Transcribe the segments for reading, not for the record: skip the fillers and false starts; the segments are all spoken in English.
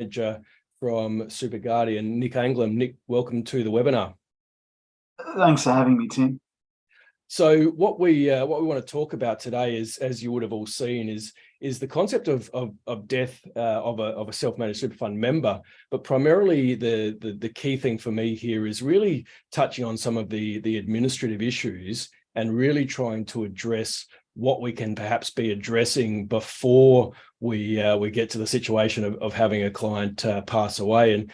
Manager from SuperGuardian, Nick Anglam. Nick, welcome to the webinar. Thanks for having me, Tim. So what we want to talk about today is, as you would have all seen, is the concept of death of a self-managed super fund member, but primarily the key thing for me here is really touching on some of the administrative issues and really trying to address what we can perhaps be addressing before we get to the situation of having a client pass away. And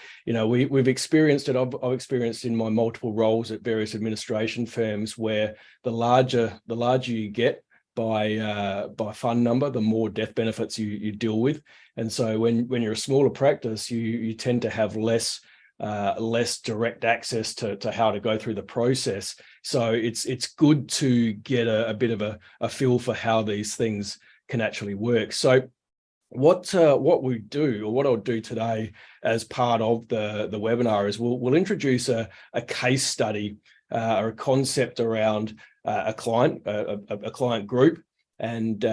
we've experienced it. I've experienced in my multiple roles at various administration firms where the larger you get by fund number, the more death benefits you deal with. And so when you're a smaller practice, you tend to have less direct access to how to go through the process. So it's good to get a bit of a feel for how these things can actually work. So what we do, or what I'll do today as part of the webinar, is we'll introduce a case study or a concept around a client group and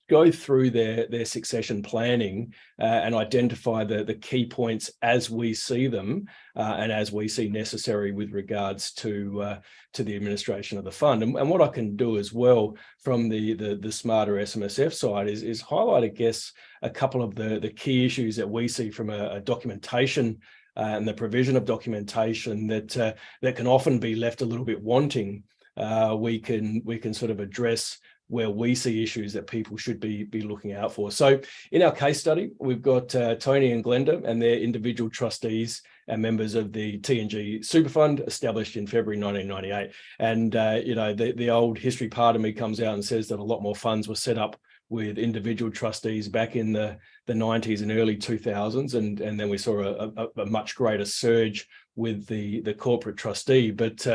go through their succession planning and identify the key points as we see them and as we see necessary with regards to the administration of the fund. And what I can do as well from the smarter SMSF side is highlight, I guess, a couple of the key issues that we see from a documentation and the provision of documentation that can often be left a little bit wanting. We can sort of address where we see issues that people should be looking out for. So in our case study, we've got Tony and Glenda and their individual trustees and members of the TNG Super Fund, established in February 1998. And the old history part of me comes out and says that a lot more funds were set up with individual trustees back in the 90s and early 2000s, and then we saw a much greater surge with the corporate trustee. But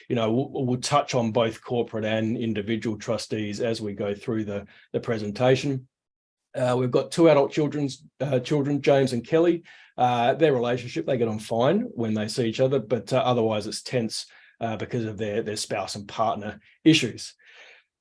we'll touch on both corporate and individual trustees as we go through the presentation. We've got two adult children, James and Kelly. Their relationship, they get on fine when they see each other, but otherwise it's tense because of their spouse and partner issues.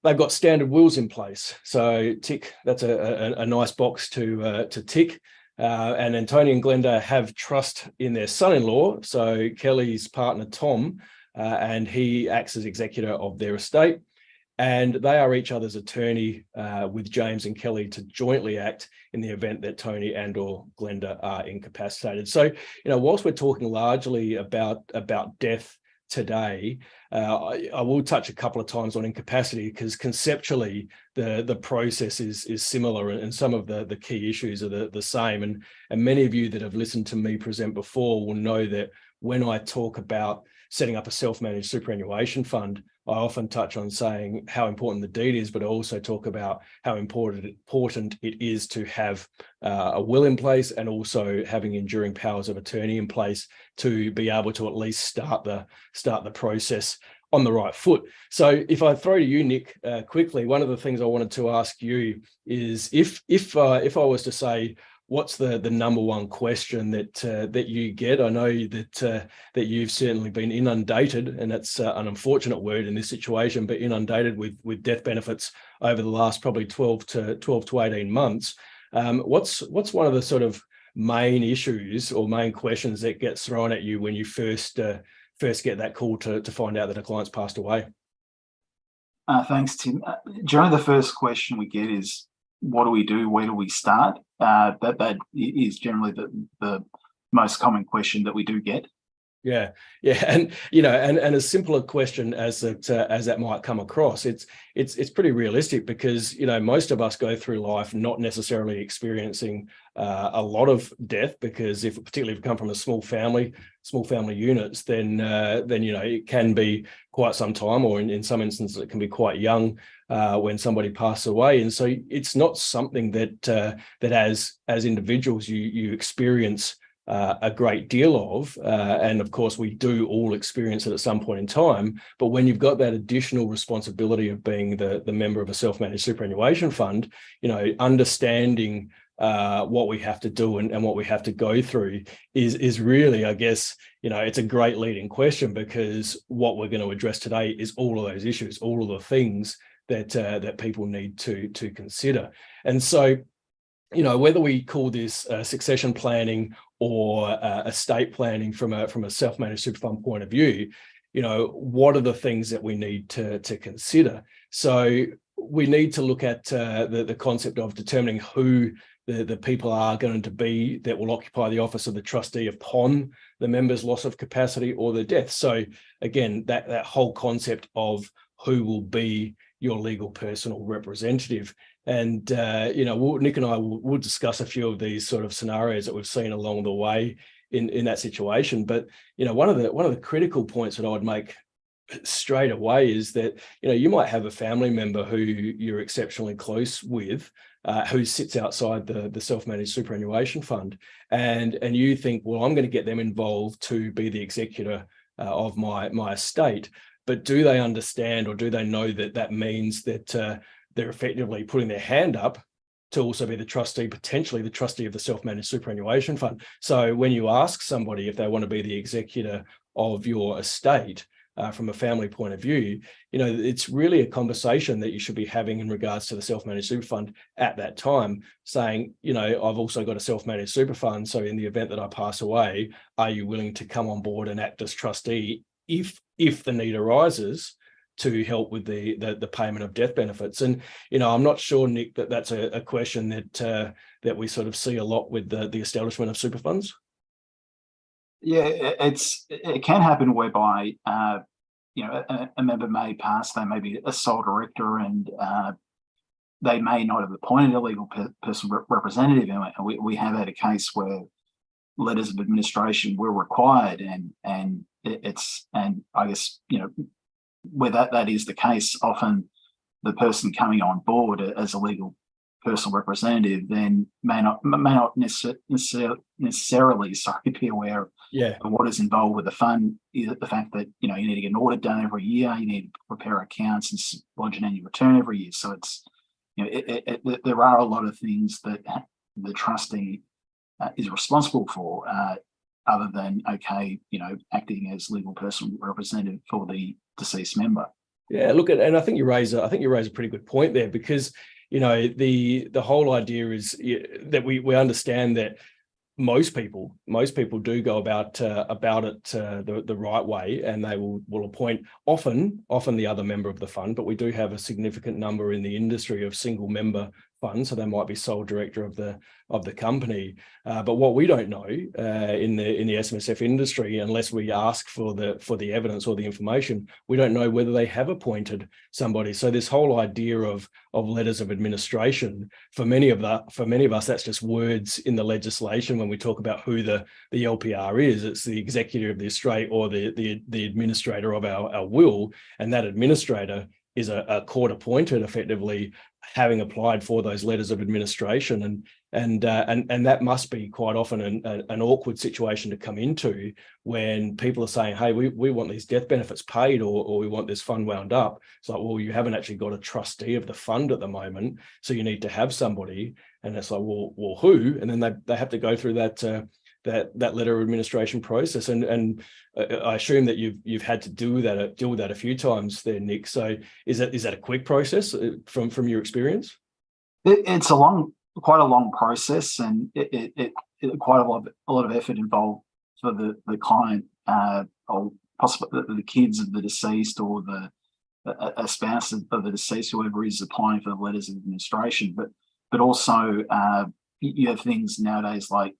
They've got standard wills in place, so tick. That's a nice box to tick. And then Tony and Glenda have trust in their son-in-law, so Kelly's partner Tom, and he acts as executor of their estate, and they are each other's attorney with James and Kelly to jointly act in the event that Tony and or Glenda are incapacitated. So, whilst we're talking largely about death today, I will touch a couple of times on incapacity, because conceptually the process is similar, and some of the key issues are the same. And many of you that have listened to me present before will know that when I talk about setting up a self-managed superannuation fund, I often touch on saying how important the deed is, but I also talk about how important it is to have a will in place, and also having enduring powers of attorney in place to be able to at least start the process on the right foot. So if I throw to you, Nick, quickly, one of the things I wanted to ask you is if I was to say, what's the number one question that you get? I know that you've certainly been inundated, and that's an unfortunate word in this situation, but inundated with death benefits over the last probably 12 to 18 months. What's one of the sort of main issues or main questions that gets thrown at you when you first get that call to find out that a client's passed away? Thanks, Tim. Generally, the first question we get is, what do we do? Where do we start? That is generally the most common question that we do get. Yeah, and and as simple a question as that might come across, it's pretty realistic, because most of us go through life not necessarily experiencing a lot of death, because particularly if you come from a small family units, then it can be quite some time, or in some instances it can be quite young when somebody passes away. And so it's not something that as individuals you experience a great deal of, and of course we do all experience it at some point in time. But when you've got that additional responsibility of being the member of a self-managed superannuation fund, understanding what we have to do and what we have to go through is really, I guess, it's a great leading question, because what we're going to address today is all of those issues, all of the things that people need to consider. And so whether we call this succession planning or estate planning from a self-managed super fund point of view, what are the things that we need to consider? So we need to look at the concept of determining who the people are going to be that will occupy the office of the trustee upon the member's loss of capacity or their death. So again, that whole concept of who will be your legal personal representative. And Nick and I will discuss a few of these sort of scenarios that we've seen along the way in that situation. But one of the critical points that I would make straight away is that you might have a family member who you're exceptionally close with, who sits outside the self-managed superannuation fund, and you think, well, I'm going to get them involved to be the executor of my estate. But do they understand, or do they know that that means that they're effectively putting their hand up to also be the trustee, potentially the trustee of the self-managed superannuation fund? So when you ask somebody if they want to be the executor of your estate, from a family point of view, it's really a conversation that you should be having in regards to the self-managed super fund at that time, saying, I've also got a self-managed super fund. So in the event that I pass away, are you willing to come on board and act as trustee if the need arises to help with the payment of death benefits? And I'm not sure, Nick, that's a question that we sort of see a lot with the establishment of super funds. Yeah, it can happen whereby a member may pass, they may be a sole director, and they may not have appointed a legal personal representative. And we have had a case where letters of administration were required, and I guess where that is the case, often the person coming on board as a legal personal representative then may not necessarily be aware of what is involved with the fund. The fact that you need to get an audit done every year, you need to prepare accounts and lodge an annual return every year. So it's there are a lot of things that the trustee is responsible for, other than acting as legal personal representative for the deceased member. Yeah, look, and I think you raise a pretty good point there, because the whole idea is that we understand that most people do go about it the right way, and they will appoint often the other member of the fund. But we do have a significant number in the industry of single member funds, so they might be sole director of the company. But what we don't know in the SMSF industry, unless we ask for the evidence or the information, we don't know whether they have appointed somebody. So this whole idea of letters of administration, for many of us, that's just words in the legislation. When we talk about who the LPR is, it's the executor of the estate or the administrator of our will, and that administrator is a court appointed, effectively having applied for those letters of administration, and that must be quite often an awkward situation to come into when people are saying, hey, we want these death benefits paid, or we want this fund wound up. It's like, well, you haven't actually got a trustee of the fund at the moment, so you need to have somebody. And it's like, well, who? And then they have to go through that letter of administration process, and I assume that you've had to deal with that a few times there, Nick. So is that a quick process from your experience? It's quite a long process, and it quite a lot of effort involved for the client, or possibly the kids of the deceased, or a spouse of the deceased, whoever is applying for the letters of administration. But also you have things nowadays like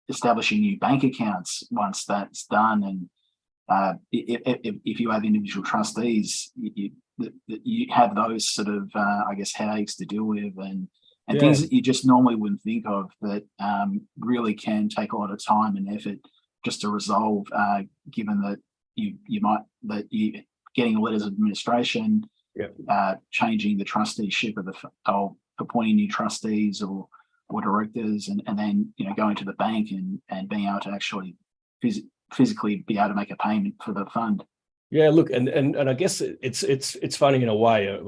establishing new bank accounts once that's done, and if you have individual trustees, you have those sort of headaches to deal with, and things that you just normally wouldn't think of, that really can take a lot of time and effort just to resolve, given that you getting letters of administration, changing the trusteeship of appointing new trustees or directors, and then going to the bank and being able to actually physically be able to make a payment for the fund. Yeah, look, and I guess it's funny in a way.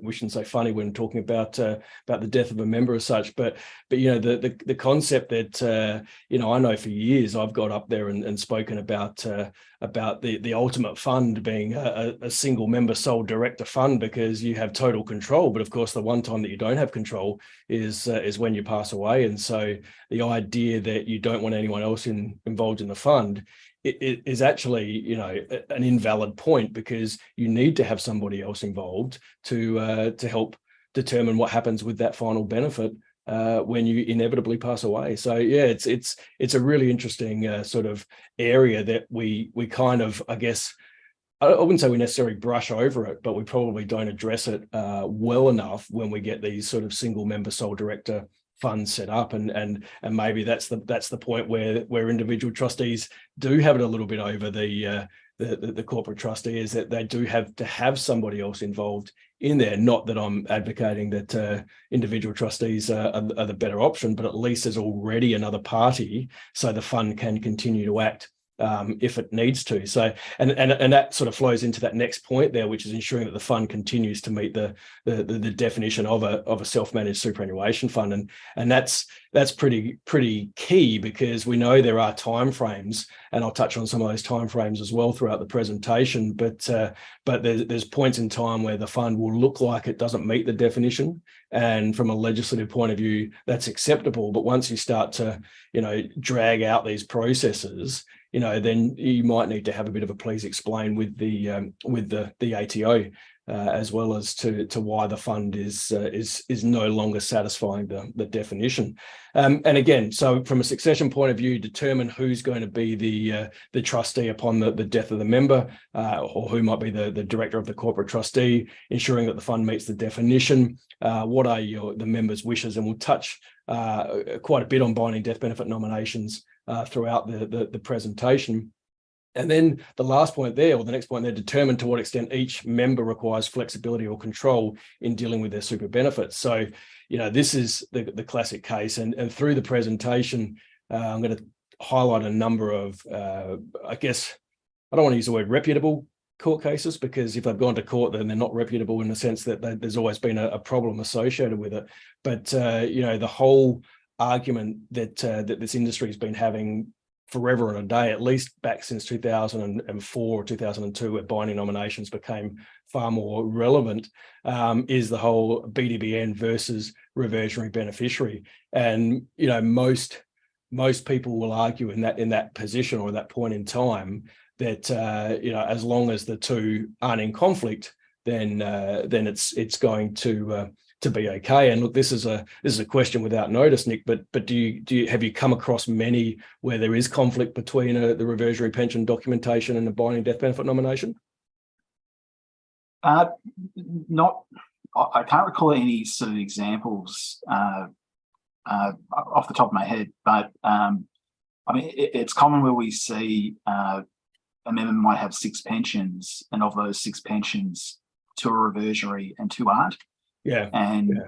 we shouldn't say funny when talking about the death of a member as such, but the concept that I know for years I've got up there and spoken about the ultimate fund being a single member sole director fund, because you have total control. But of course, the one time that you don't have control is when you pass away. And so the idea that you don't want anyone else involved in the fund, it is actually, an invalid point, because you need to have somebody else involved to help determine what happens with that final benefit when you inevitably pass away. So yeah, it's a really interesting sort of area that we kind of, I guess, I wouldn't say we necessarily brush over it, but we probably don't address it well enough when we get these sort of single member sole director funds set up, and maybe that's the point where individual trustees do have it a little bit over the corporate trustee, is that they do have to have somebody else involved in there. Not that I'm advocating that individual trustees are the better option, but at least there's already another party, so the fund can continue to act if it needs to. So and that sort of flows into that next point there, which is ensuring that the fund continues to meet the definition of a self-managed superannuation fund, and that's pretty key, because we know there are timeframes, and I'll touch on some of those timeframes as well throughout the presentation. But there's points in time where the fund will look like it doesn't meet the definition, and from a legislative point of view, that's acceptable. But once you start to drag out these processes, then you might need to have a bit of a please explain with the ATO, as well as to why the fund is no longer satisfying the definition. And again, so from a succession point of view, determine who's going to be the trustee upon the death of the member, or who might be the director of the corporate trustee, ensuring that the fund meets the definition. What are the members' wishes? And we'll touch quite a bit on binding death benefit nominations throughout the presentation. And then the last point there, or the next point there, determine to what extent each member requires flexibility or control in dealing with their super benefits. So, this is the classic case. And through the presentation, I'm going to highlight a number of, I guess, I don't want to use the word reputable court cases, because if they've gone to court, then they're not reputable in the sense that there's always been a problem associated with it. But, the whole argument that this industry has been having forever and a day, at least back since 2004 or 2002, where binding nominations became far more relevant, is the whole BDBN versus reversionary beneficiary. And most people will argue in that position, or that point in time, that as long as the two aren't in conflict, then it's going to be okay. And look, this is a question without notice, Nick, but have you come across many where there is conflict between the reversionary pension documentation and the binding death benefit nomination? Not, I can't recall any sort of examples off the top of my head, but it's common where we see a member might have 6 pensions, and of those 6 pensions, 2 are reversionary and 2 aren't. Yeah. And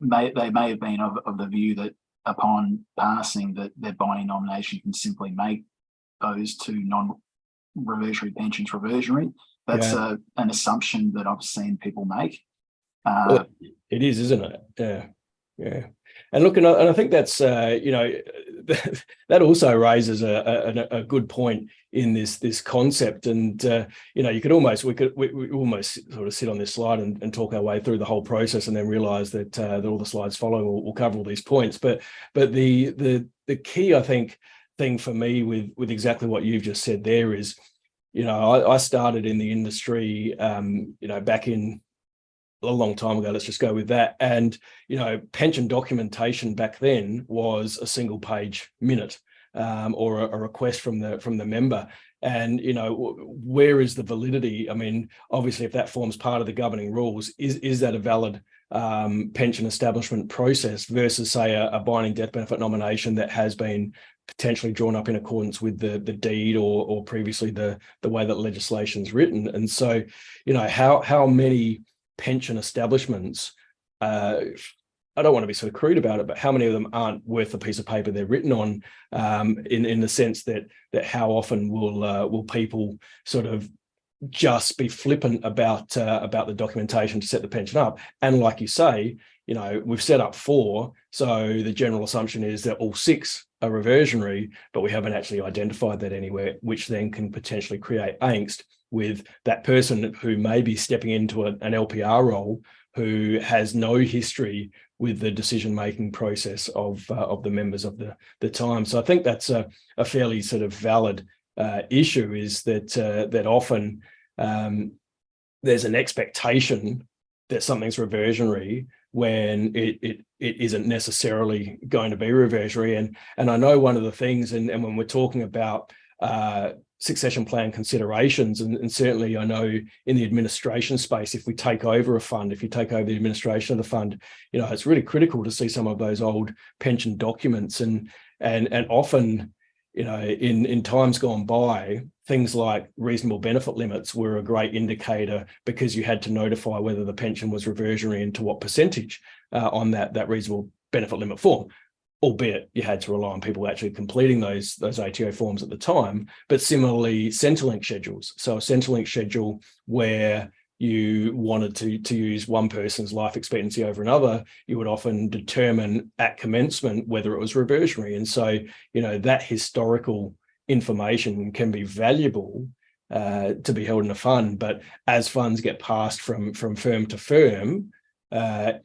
they may have been of the view that upon passing, that their binding nomination can simply make those 2 non-reversionary pensions reversionary. That's an assumption that I've seen people make. Well, it is, isn't it? Yeah. And look, and I think that's that also raises a good point in this concept. And we almost sort of sit on this slide and talk our way through the whole process, and then realize that all the slides following will cover all these points. But the key, I think, thing for me with exactly what you've just said there is, I started in the industry back in a long time ago, let's just go with that. And, pension documentation back then was a single page minute, or a request from the member. And, where is the validity? I mean, obviously, if that forms part of the governing rules, is that a valid pension establishment process versus, say, a binding death benefit nomination that has been potentially drawn up in accordance with the deed or previously the way that legislation's written? And so, how many pension establishments, I don't want to be sort of crude about it, but how many of them aren't worth the piece of paper they're written on, in the sense that how often will people sort of just be flippant about the documentation to set the pension up. And like you say, we've set up 4, so the general assumption is that all 6 are reversionary, but we haven't actually identified that anywhere, which then can potentially create angst with that person who may be stepping into an LPR role, who has no history with the decision-making process of the members of the time. So I think that's a fairly sort of valid issue, is that often there's an expectation that something's reversionary when it isn't necessarily going to be reversionary. And I know one of the things, and when we're talking about succession plan considerations, and certainly I know in the administration space, if we take over a fund, if you take over the administration of the fund, it's really critical to see some of those old pension documents, and often, in times gone by, things like reasonable benefit limits were a great indicator, because you had to notify whether the pension was reversionary and to what percentage on that reasonable benefit limit form, albeit you had to rely on people actually completing those ATO forms at the time. But similarly, Centrelink schedules. So a Centrelink schedule where you wanted to use one person's life expectancy over another, you would often determine at commencement whether it was reversionary. And so, that historical information can be valuable to be held in a fund. But as funds get passed from firm to firm,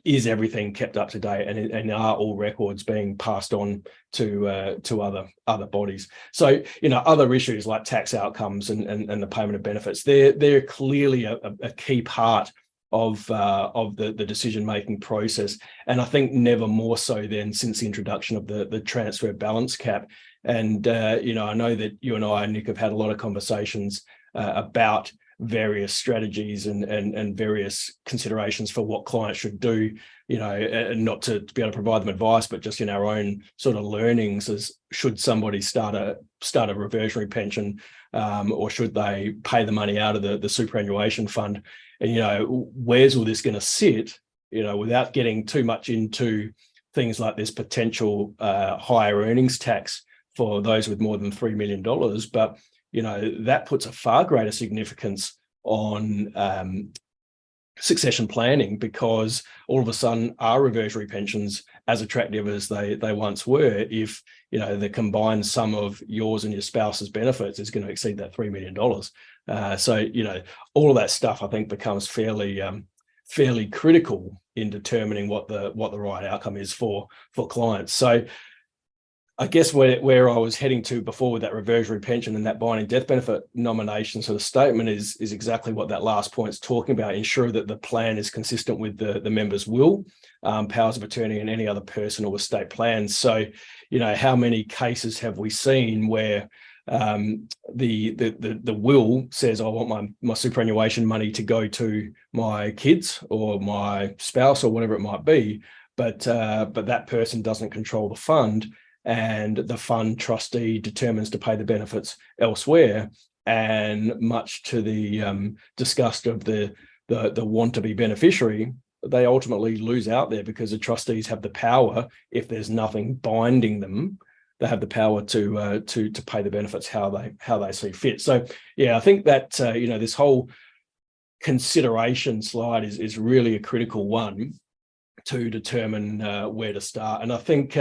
is everything kept up to date, and are all records being passed on to other bodies? So other issues like tax outcomes and the payment of benefits, they're clearly a key part of the decision making process, and I think never more so than since the introduction of the transfer balance cap. And I know that you and I, Nick, have had a lot of conversations about various strategies and various considerations for what clients should do, and not to be able to provide them advice, but just in our own sort of learnings, as should somebody start a reversionary pension, or should they pay the money out of the superannuation fund? And where's all this going to sit, without getting too much into things like this potential higher earnings tax for those with more than $3 million. But that puts a far greater significance on succession planning, because all of a sudden, are reversionary pensions as attractive as they once were if the combined sum of yours and your spouse's benefits is going to exceed that $3 million. So all of that stuff, I think, becomes fairly critical in determining what the right outcome is for clients. So I guess where I was heading to before with that reversionary pension and that binding death benefit nomination sort of statement is exactly what that last point's talking about. Ensure that the plan is consistent with the member's will, powers of attorney, and any other personal estate plans. So, how many cases have we seen where the will says, I want my superannuation money to go to my kids or my spouse or whatever it might be, but that person doesn't control the fund, and the fund trustee determines to pay the benefits elsewhere, and much to the disgust of the want-to-be beneficiary, they ultimately lose out there, because the trustees have the power, if there's nothing binding them, they have the power to pay the benefits how they see fit. So yeah, I think that this whole consideration slide is really a critical one to determine where to start. And I think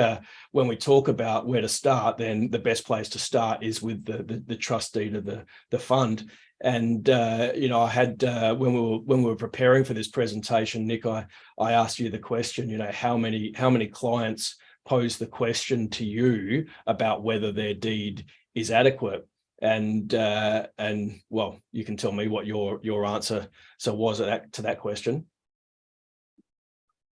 when we talk about where to start, then the best place to start is with the trustee to the fund. And I had when we were preparing for this presentation, Nick, I asked you the question, how many clients pose the question to you about whether their deed is adequate? And well, you can tell me what your answer was to that question.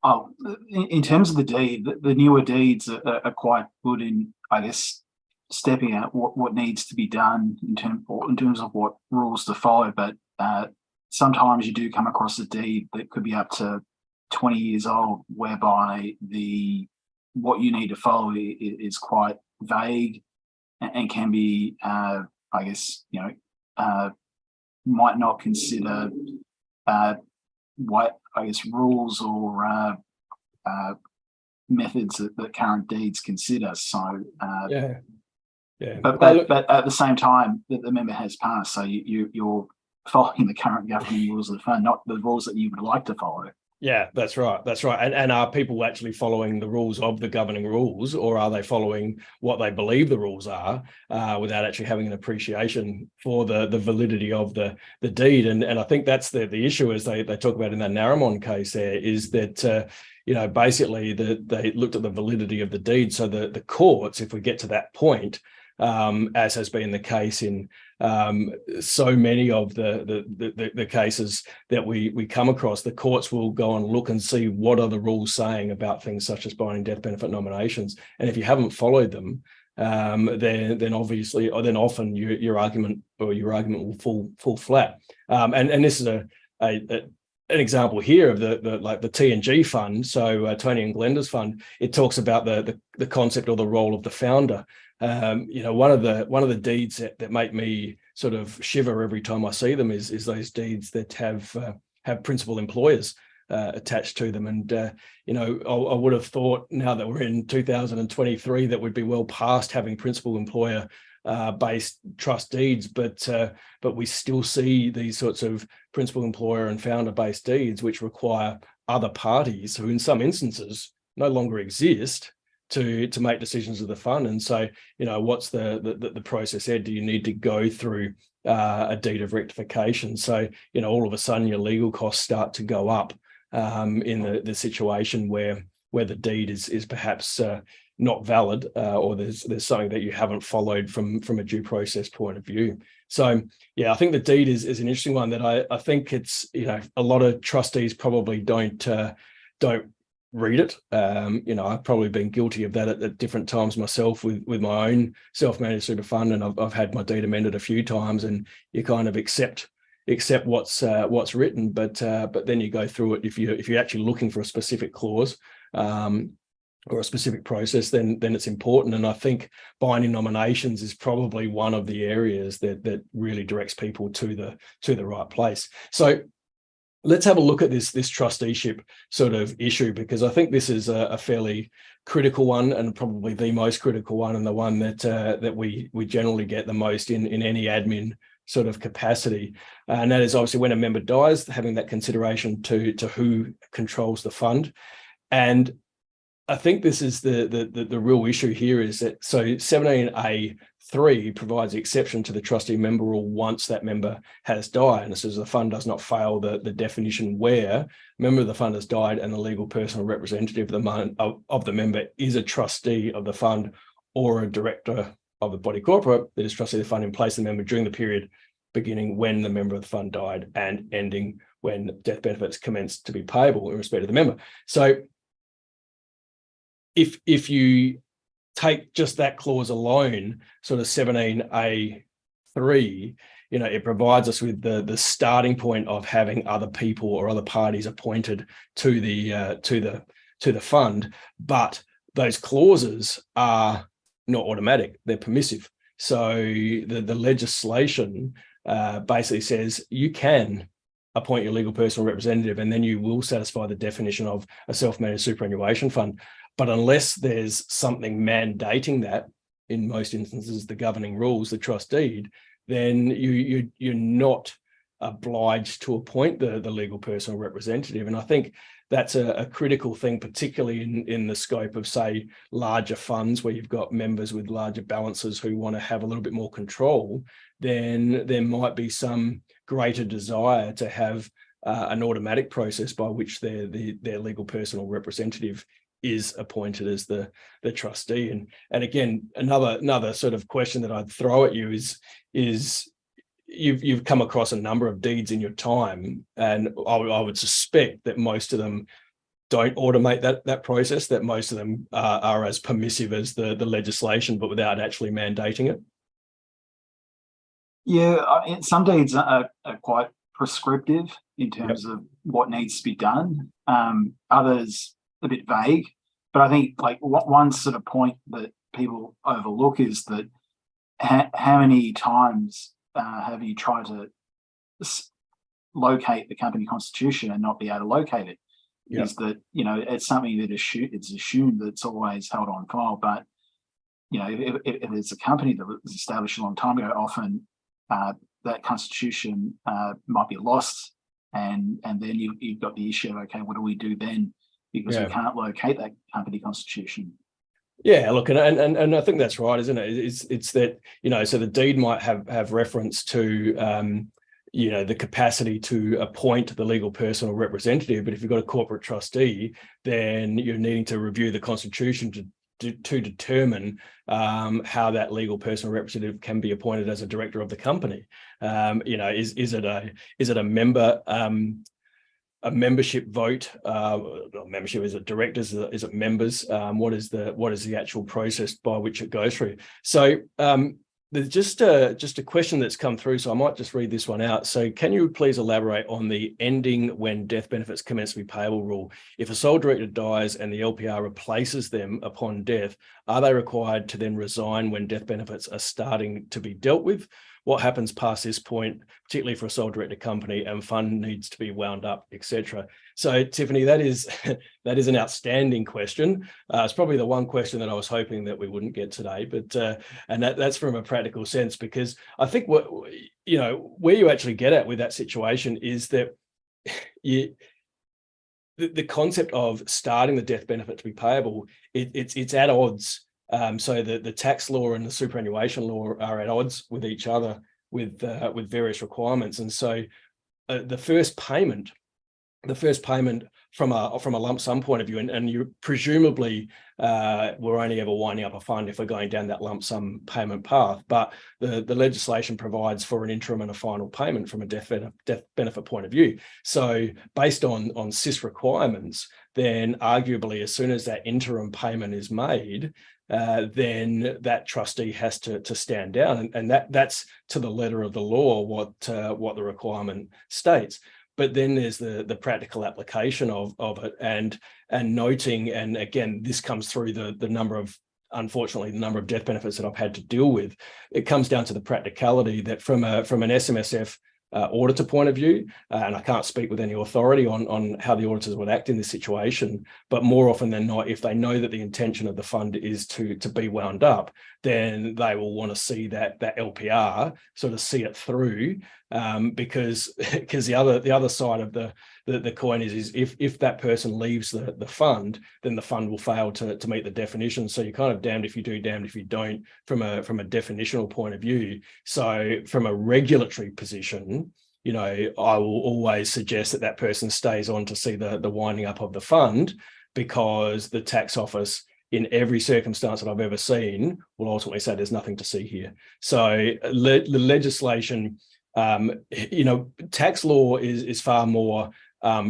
Oh, in terms of the deed, the newer deeds are quite good in, I guess, stepping out what needs to be done in terms of what rules to follow. But sometimes you do come across a deed that could be up to 20 years old, whereby what you need to follow is quite vague and can be, I guess, might not consider what, I guess, rules or methods that current deeds consider. So yeah. But at the same time, the member has passed, so you're following the current governing rules of the fund, not the rules that you would like to follow. Yeah, that's right. That's right. And are people actually following the rules of the governing rules, or are they following what they believe the rules are without actually having an appreciation for the validity of the deed? And I think that's the issue, as they talk about in that Narramon case there, is that basically they looked at the validity of the deed. So the courts, if we get to that point, as has been the case in so many of the cases that we come across, the courts will go and look and see what are the rules saying about things such as binding death benefit nominations. And if you haven't followed them, then obviously, or then often your argument will fall flat. And this is an example here of the T&G fund. So Tony and Glenda's fund, it talks about the concept or the role of the founder. One of the deeds that make me sort of shiver every time I see them is those deeds that have principal employers attached to them. And I would have thought, now that we're in 2023, that we'd be well past having principal employer based trust deeds, but we still see these sorts of principal employer and founder based deeds which require other parties who in some instances no longer exist to make decisions of the fund. And so, what's the process, Ed? Do you need to go through a deed of rectification? So, all of a sudden your legal costs start to go up in the situation where the deed is perhaps not valid, or there's something that you haven't followed from a due process point of view. So yeah, I think the deed is an interesting one that I think it's, a lot of trustees probably don't read it. I've probably been guilty of that at different times myself with my own self-managed super fund, and I've had my deed amended a few times, and you kind of accept what's written, but then you go through it. If you're actually looking for a specific clause or a specific process, then it's important. And I think binding nominations is probably one of the areas that really directs people to the right place. So let's have a look at this trusteeship sort of issue, because I think this is a fairly critical one, and probably the most critical one, and the one that we generally get the most in any admin sort of capacity. And that is obviously when a member dies, having that consideration to who controls the fund. And I think this is the real issue here, is that so 17A3 provides the exception to the trustee member rule once that member has died. And it says the fund does not fail the definition where a member of the fund has died and the legal personal representative of the member is a trustee of the fund or a director of the body corporate that is trustee of the fund in place of the member during the period beginning when the member of the fund died and ending when death benefits commenced to be payable in respect of the member. So if you take just that clause alone, sort of 17A3, it provides us with the starting point of having other people or other parties appointed to the fund, but those clauses are not automatic; they're permissive. So the legislation basically says you can appoint your legal personal representative, and then you will satisfy the definition of a self-managed superannuation fund. But unless there's something mandating that, in most instances, the governing rules, the trust deed, then you're not obliged to appoint the legal personal representative. And I think that's a critical thing, particularly in the scope of, say, larger funds where you've got members with larger balances who want to have a little bit more control. Then there might be some greater desire to have an automatic process by which their legal personal representative is appointed as the trustee. And again, another sort of question that I'd throw at you is you've come across a number of deeds in your time, and I would suspect that most of them don't automate that process, that most of them are as permissive as the legislation, but without actually mandating it. Yeah, some deeds are quite prescriptive in terms of what needs to be done. Others a bit vague, but I think like one sort of point that people overlook is that how many times have you tried to locate the company constitution and not be able to locate it? Yep. Is that it's something that it's assumed that it's always held on file, but if it's a company that was established a long time ago, often that constitution might be lost, and then you've got the issue of, okay, what do we do then? Because we can't locate that company constitution. Yeah, look, and I think that's right, isn't it? It's that, so the deed might have reference to the capacity to appoint the legal person or representative, but if you've got a corporate trustee, then you're needing to review the constitution to determine how that legal person or representative can be appointed as a director of the company. Is it a member? A membership vote, not membership, is it directors, is it members? What is the actual process by which it goes through? So there's just a question that's come through, so I might just read this one out. So can you please elaborate on the ending when death benefits commence to be payable rule? If a sole director dies and the LPR replaces them upon death, are they required to then resign when death benefits are starting to be dealt with? What happens past this point, particularly for a sole director company, and fund needs to be wound up, etc. So, Tiffany, that is an outstanding question. It's probably the one question that I was hoping that we wouldn't get today, but and that's from a practical sense, because I think where you actually get at with that situation is that the concept of starting the death benefit to be payable, it's at odds. So the tax law and the superannuation law are at odds with each other with various requirements, and so the first payment from a lump sum point of view, and you presumably we're only ever winding up a fund if we're going down that lump sum payment path, but the legislation provides for an interim and a final payment from a death benefit point of view. So based on SIS requirements, then arguably as soon as that interim payment is made, then that trustee has to stand down, and that's to the letter of the law what the requirement states. But then there's the practical application of it, and noting, and again, this comes through the number of death benefits that I've had to deal with. It comes down to the practicality that from an SMSF auditor point of view, and I can't speak with any authority on how the auditors would act in this situation, but more often than not, if they know that the intention of the fund is to be wound up, then they will want to see that LPR sort of see it through, because the other side of the coin is if that person leaves the fund, then the fund will fail to meet the definition. So you're kind of damned if you do, damned if you don't from a definitional point of view. So from a regulatory position, I will always suggest that person stays on to see the winding up of the fund, because the tax office, in every circumstance that I've ever seen, will ultimately say there's nothing to see here. So the legislation, tax law is far more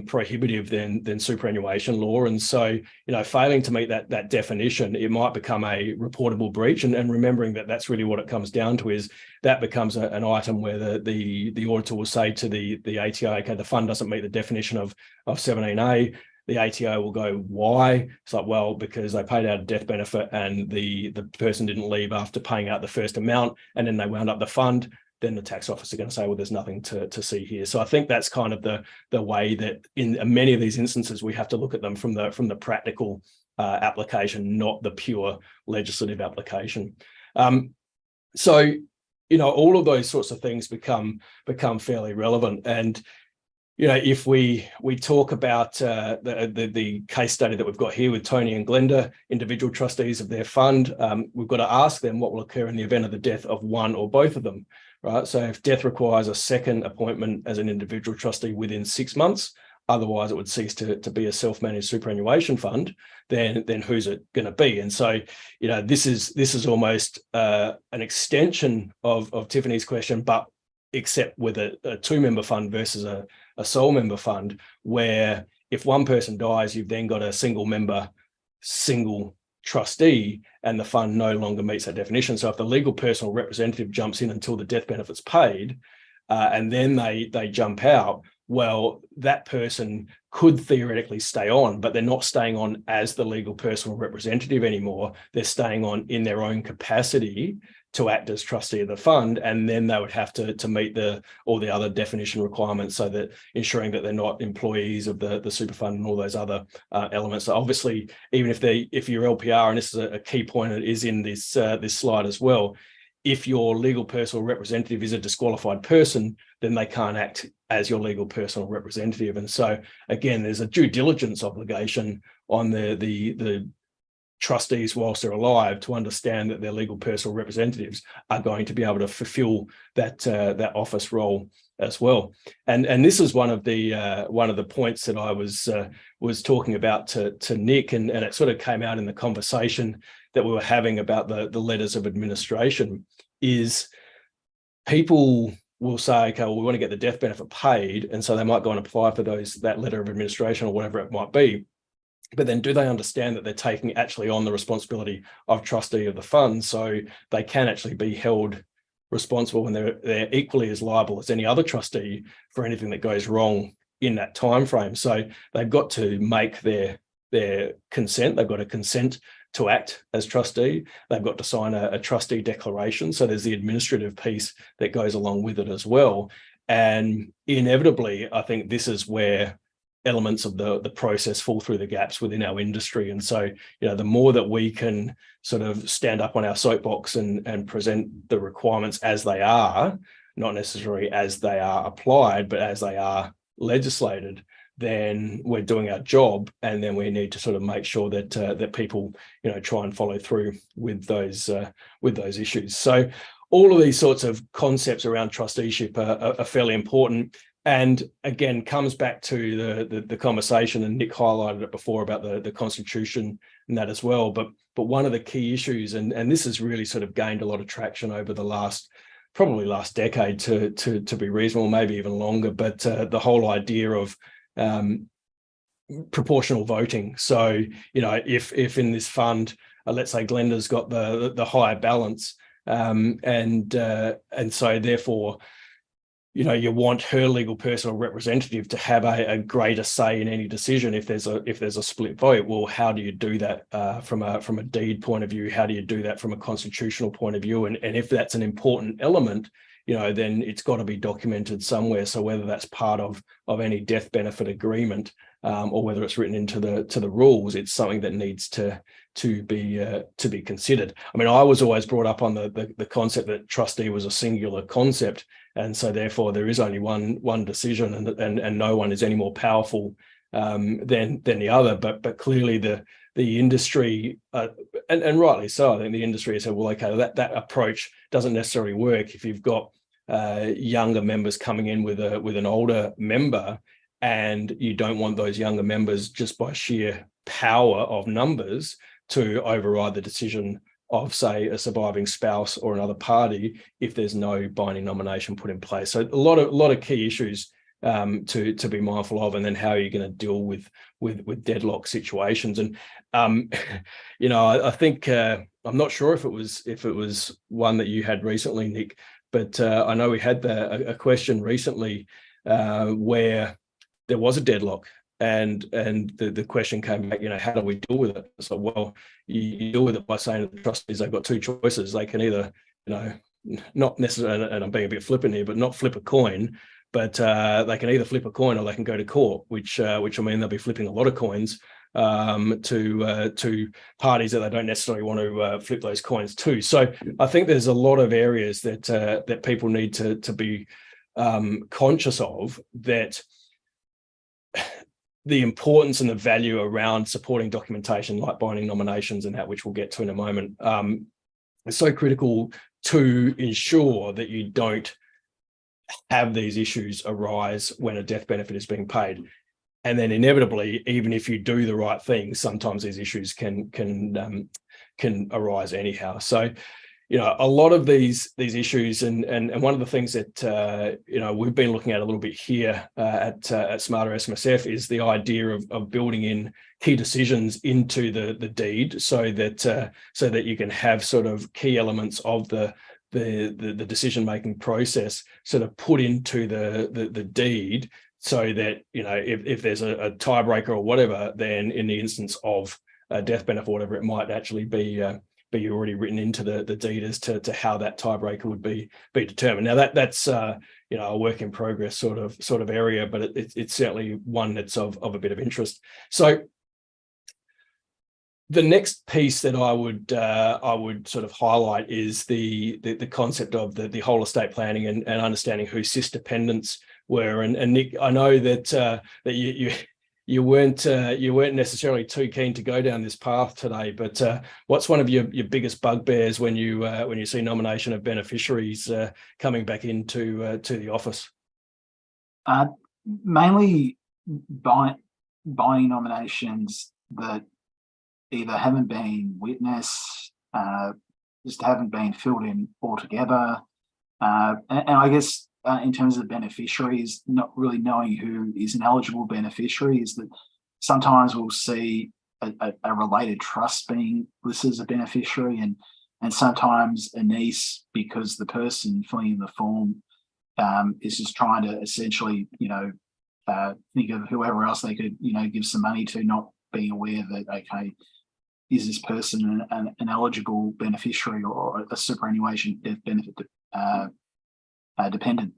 prohibitive than superannuation law, and so failing to meet that definition, it might become a reportable breach, and remembering that that's really what it comes down to, is that becomes an item where the auditor will say to the ATO, okay, the fund doesn't meet the definition of 17A. The ATO will go, why? It's like, well, because they paid out a death benefit and the person didn't leave after paying out the first amount, and then they wound up the fund. Then the tax office are going to say, well, there's nothing to see here. So I think that's kind of the way that in many of these instances we have to look at them from the practical application, not the pure legislative application. So all of those sorts of things become fairly relevant. And if we talk about the case study that we've got here with Tony and Glenda, individual trustees of their fund, we've got to ask them what will occur in the event of the death of one or both of them, right? So if death requires a second appointment as an individual trustee within 6 months, otherwise it would cease to be a self-managed superannuation fund, then who's it going to be? And so, this is almost an extension of Tiffany's question, but except with a two-member fund versus a sole member fund, where if one person dies, you've then got a single member, single trustee, and the fund no longer meets that definition. So if the legal personal representative jumps in until the death benefit's paid, and then they jump out, well, that person could theoretically stay on, but they're not staying on as the legal personal representative anymore. They're staying on in their own capacity to act as trustee of the fund, and then they would have to meet all the other definition requirements, so that ensuring that they're not employees of the super fund and all those other elements. So obviously, even if your LPR, and this is a key point that is in this slide as well, if your legal personal representative is a disqualified person, then they can't act as your legal personal representative. And so, again, there's a due diligence obligation on the trustees whilst they're alive to understand that their legal personal representatives are going to be able to fulfill that office role as well. And this is one of the points that I was talking about to Nick, and it sort of came out in the conversation that we were having about the letters of administration. Is people will say, okay, well, we want to get the death benefit paid, and so they might go and apply for that letter of administration or whatever it might be. But then do they understand that they're taking actually on the responsibility of trustee of the fund, so they can actually be held responsible, and they're equally as liable as any other trustee for anything that goes wrong in that time frame. So they've got to make their consent. They've got to consent to act as trustee. They've got to sign a trustee declaration. So there's the administrative piece that goes along with it as well. And inevitably, I think this is where elements of the process fall through the gaps within our industry. And so, the more that we can sort of stand up on our soapbox and present the requirements as they are, not necessarily as they are applied, but as they are legislated, then we're doing our job. And then we need to sort of make sure that people, try and follow through with those issues. So all of these sorts of concepts around trusteeship are fairly important. And again, comes back to the conversation, and Nick highlighted it before about the Constitution and that as well. But one of the key issues, and this has really sort of gained a lot of traction over the last decade to be reasonable, maybe even longer, but the whole idea of proportional voting. So, if in this fund, let's say Glenda's got the higher balance, and so therefore, you want her legal personal representative to have a greater say in any decision if there's a split vote. Well, how do you do that from a deed point of view? How do you do that from a constitutional point of view? And if that's an important element, then it's got to be documented somewhere. So whether that's part of any death benefit agreement, or whether it's written into the rules, it's something that needs to be considered. I mean, I was always brought up on the concept that trustee was a singular concept, and so therefore there is only one decision, and no one is any more powerful than the other. But clearly the industry, and rightly so, I think the industry has said, well, okay, that approach doesn't necessarily work if you've got younger members coming in with an older member, and you don't want those younger members, just by sheer power of numbers, to override the decision of, say, a surviving spouse or another party if there's no binding nomination put in place. So a lot of key issues to be mindful of, and then how you're going to deal with deadlock situations. And I think I'm not sure if it was one that you had recently, Nick, but I know we had a question recently where there was a deadlock, and the question came back, how do we deal with it? So, well, you deal with it by saying to the trustees they've got two choices. They can either, not necessarily, and I'm being a bit flippant here, but not flip a coin, but they can either flip a coin or they can go to court, which will mean they'll be flipping a lot of coins to parties that they don't necessarily want to flip those coins to. So I think there's a lot of areas that people need to be conscious of, that the importance and the value around supporting documentation like binding nominations and that, which we'll get to in a moment, is so critical to ensure that you don't have these issues arise when a death benefit is being paid. And then inevitably, even if you do the right thing, sometimes these issues can arise anyhow. So, a lot of these issues, and one of the things that we've been looking at a little bit here at Smarter SMSF is the idea of building in key decisions into the deed, so that you can have sort of key elements of the decision-making process sort of put into the deed, so that, if there's a tiebreaker or whatever, then in the instance of a death benefit or whatever, it might actually be already written into the deed as to how that tiebreaker would be determined. Now that's a work in progress sort of area, but it's certainly one that's of a bit of interest. So The next piece that I would sort of highlight is the concept of the whole estate planning and understanding who cis dependents were. And Nick, I know that that you weren't necessarily too keen to go down this path today, but what's one of your biggest bugbears when you see nomination of beneficiaries coming back into to the office? Mainly buying nominations that either haven't been witnessed, just haven't been filled in altogether. And I guess in terms of the beneficiaries, not really knowing who is an eligible beneficiary, is that sometimes we'll see a related trust being listed as a beneficiary, and sometimes a niece, because the person filling in the form is just trying to essentially, think of whoever else they could, give some money to, not being aware that, okay, is this person an eligible beneficiary or a superannuation death benefit dependent?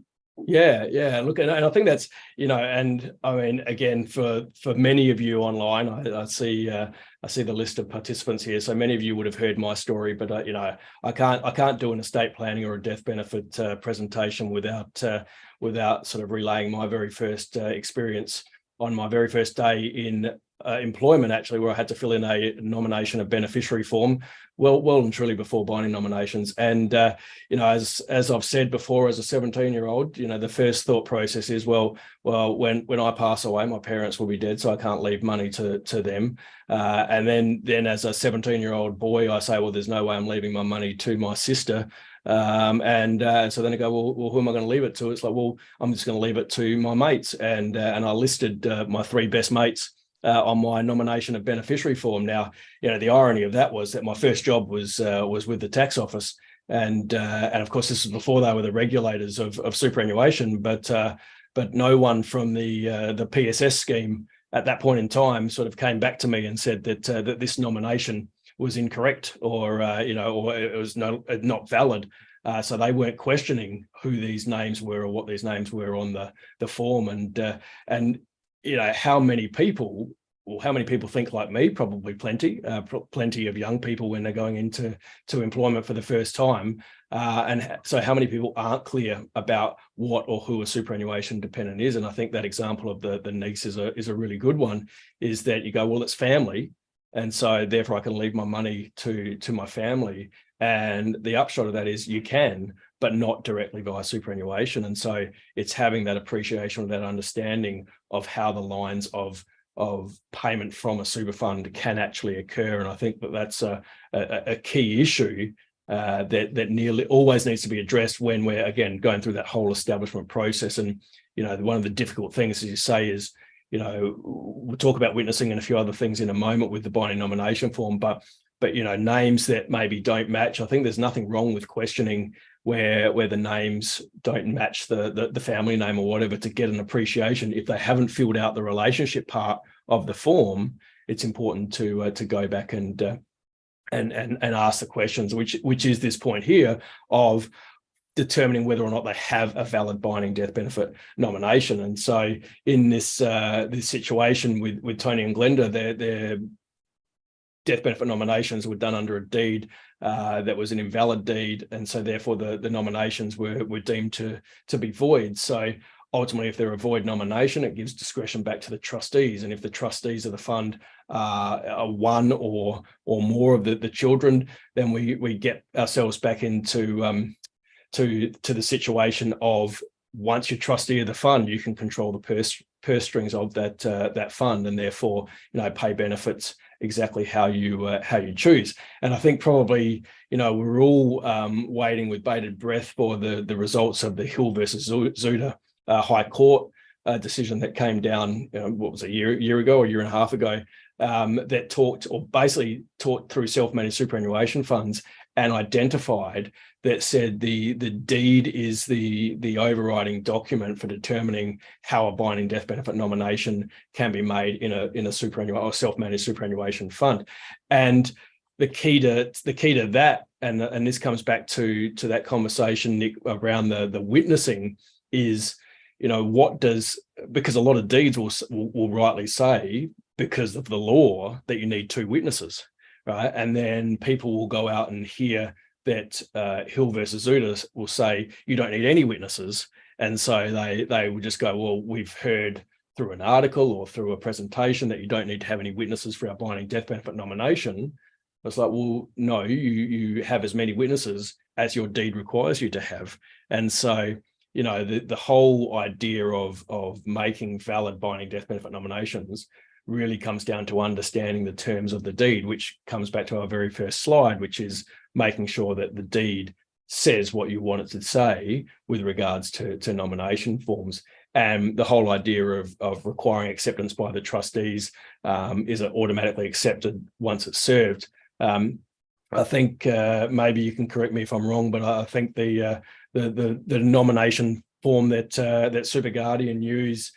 Yeah. Look, and I think that's, and I mean, again, for many of you online, I see the list of participants here. So many of you would have heard my story, but I can't do an estate planning or a death benefit presentation without sort of relaying my very first experience on my very first day in employment, actually, where I had to fill in a nomination of beneficiary form well and truly before binding nominations. And as I've said before, as a 17-year-old, the first thought process is, well, when I pass away, my parents will be dead, so I can't leave money to them. And then as a 17-year-old boy, I say, well, there's no way I'm leaving my money to my sister. And so then I go, well, who am I going to leave it to? It's like, well, I'm just going to leave it to my mates. And I listed my 3 best mates on my nomination of beneficiary form. Now, the irony of that was that my first job was with the tax office, and of course this was before they were the regulators of superannuation. But no one from the PSS scheme at that point in time sort of came back to me and said that this nomination was incorrect, or it was not valid. So they weren't questioning who these names were or what these names were on the form. And how many people think like me? Probably plenty of young people when they're going into employment for the first time. And so how many people aren't clear about what or who a superannuation dependent is? And I think that example of the niece is a really good one, is that you go, well, it's family, and so therefore I can leave my money to my family. And the upshot of that is you can, but not directly via superannuation. And so it's having that appreciation, that understanding of how the lines of payment from a super fund can actually occur. And I think that's a key issue that nearly always needs to be addressed when we're, again, going through that whole establishment process. And one of the difficult things, as you say, is we'll talk about witnessing and a few other things in a moment with the binding nomination form, but names that maybe don't match. I think there's nothing wrong with questioning where the names don't match the family name or whatever, to get an appreciation. If they haven't filled out the relationship part of the form, it's important to go back and ask the questions, which is this point here of determining whether or not they have a valid binding death benefit nomination. And so in this situation with Tony and Glenda, their death benefit nominations were done under a deed that was an invalid deed, and so therefore the nominations were deemed to be void. So ultimately, if they're a void nomination, it gives discretion back to the trustees, and if the trustees of the fund are one or more of the children, then we get ourselves back into to the situation of, once you're trustee of the fund, you can control the purse strings of that fund, and therefore pay benefits exactly how you choose. And I think probably we're all waiting with bated breath for the results of the Hill versus Zuda High Court decision that came down, what was it, a year ago or a year and a half ago, that talked through self-managed superannuation funds and identified that said the deed is the overriding document for determining how a binding death benefit nomination can be made in a superannuation or self-managed superannuation fund. And the key to that, and this comes back to that conversation, Nick, around the witnessing, is because a lot of deeds will rightly say, because of the law, that you need 2 witnesses. right? And then people will go out and hear that Hill versus Zuda will say you don't need any witnesses, and so they will just go, well, we've heard through an article or through a presentation that you don't need to have any witnesses for our binding death benefit nomination. It's like, well, no, you have as many witnesses as your deed requires you to have. And so, the whole idea of making valid binding death benefit nominations really comes down to understanding the terms of the deed, which comes back to our very first slide, which is making sure that the deed says what you want it to say with regards to nomination forms. And the whole idea of requiring acceptance by the trustees is automatically accepted once it's served. I think maybe you can correct me if I'm wrong, but I think the nomination form that SuperGuardian use,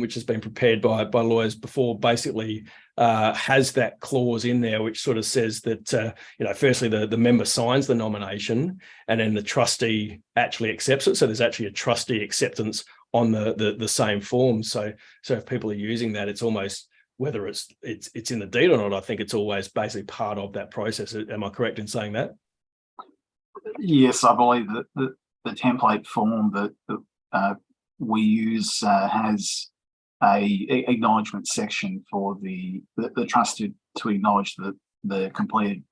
which has been prepared by lawyers before, basically has that clause in there which sort of says that firstly the member signs the nomination and then the trustee actually accepts it. So there's actually a trustee acceptance on the same form. So if people are using that, it's almost, whether it's in the deed or not, I think it's always basically part of that process. Am I correct in saying that? Yes, I believe that the template form that we use has a acknowledgement section for the trustee to acknowledge the completed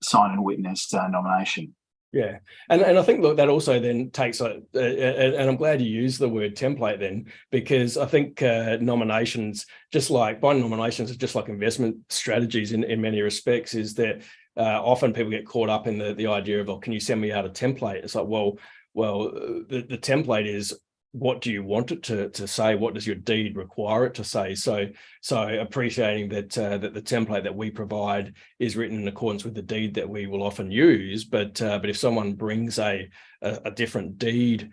sign and witnessed nomination. Yeah, and I think, look, that also then takes and I'm glad you used the word template then, because I think nominations, just like binding nominations, are just like investment strategies in many respects, is that often people get caught up in the idea of, oh, can you send me out a template? It's like, well, the template is, what do you want it to say? What does your deed require it to say? So appreciating that the template that we provide is written in accordance with the deed that we will often use, but if someone brings a different deed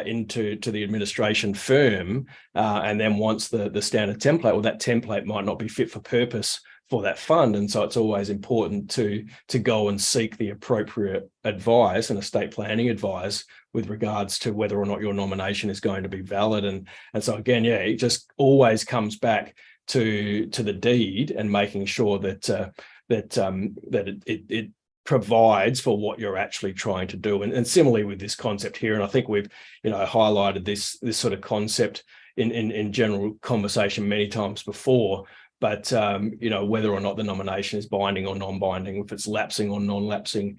into the administration firm and then wants the standard template, well, that template might not be fit for purpose for that fund. And so it's always important to go and seek the appropriate advice and estate planning advice with regards to whether or not your nomination is going to be valid. And so again, yeah, it just always comes back to the deed and making sure that it provides for what you're actually trying to do. And similarly with this concept here, and I think we've highlighted this sort of concept in general conversation many times before. But whether or not the nomination is binding or non-binding, if it's lapsing or non-lapsing,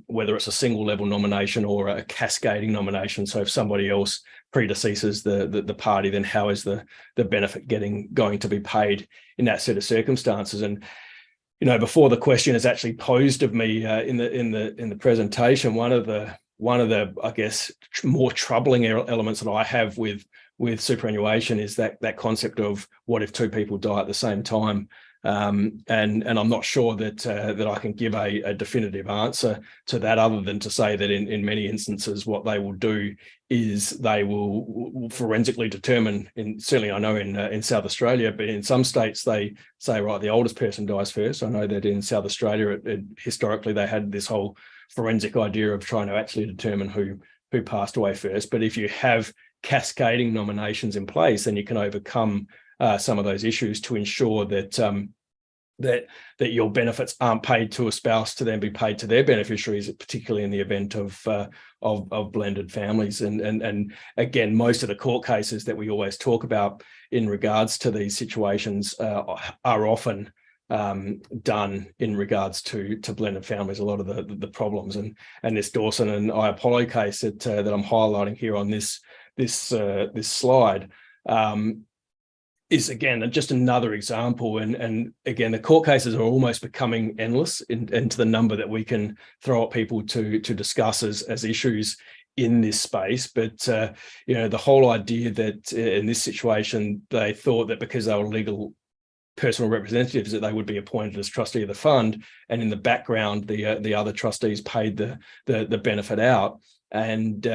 whether it's a single level nomination or a cascading nomination. So if somebody else predeceases the party, then how is the benefit going to be paid in that set of circumstances? And before the question is actually posed of me in the presentation, one of the I guess more troubling elements that I have with superannuation is that concept of what if two people die at the same time, and I'm not sure that I can give a definitive answer to that, other than to say that in many instances what they will do is they will forensically determine, certainly I know in South Australia, but in some states they say, right, the oldest person dies first. I know that in South Australia historically they had this whole forensic idea of trying to actually determine who passed away first. But if you have cascading nominations in place, then you can overcome some of those issues to ensure that that your benefits aren't paid to a spouse to then be paid to their beneficiaries, particularly in the event of blended families. And again, most of the court cases that we always talk about in regards to these situations are often done in regards to blended families. A lot of the problems and this Dawson and Apollo case that I'm highlighting here on this slide is again just another example. And again, the court cases are almost becoming endless into the number that we can throw at people to discuss as issues in this space. But the whole idea that in this situation they thought that because they were legal personal representatives that they would be appointed as trustee of the fund, and in the background the other trustees paid the benefit out, and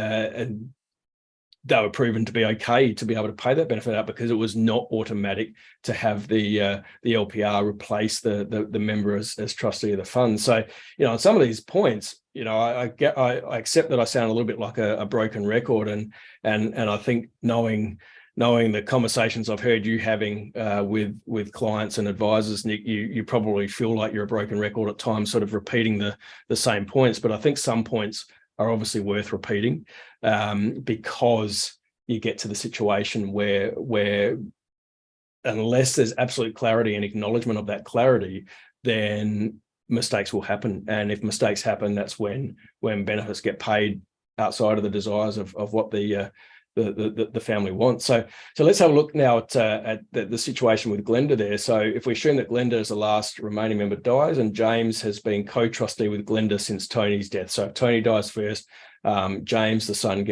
they were proven to be okay to be able to pay that benefit out because it was not automatic to have the LPR replace the member as trustee of the fund. So on some of these points, I accept that I sound a little bit like a broken record, and I think knowing knowing the conversations I've heard you having with clients and advisors, Nick, you probably feel like you're a broken record at times, sort of repeating the same points. But I think some points are obviously worth repeating because you get to the situation where unless there's absolute clarity and acknowledgement of that clarity, then mistakes will happen. And if mistakes happen, that's when benefits get paid outside of the desires of what the family wants. So let's have a look now at the situation with Glenda there. So if we assume that Glenda is the last remaining member dies, and James has been co-trustee with Glenda since Tony's death. So if Tony dies first, James, the son,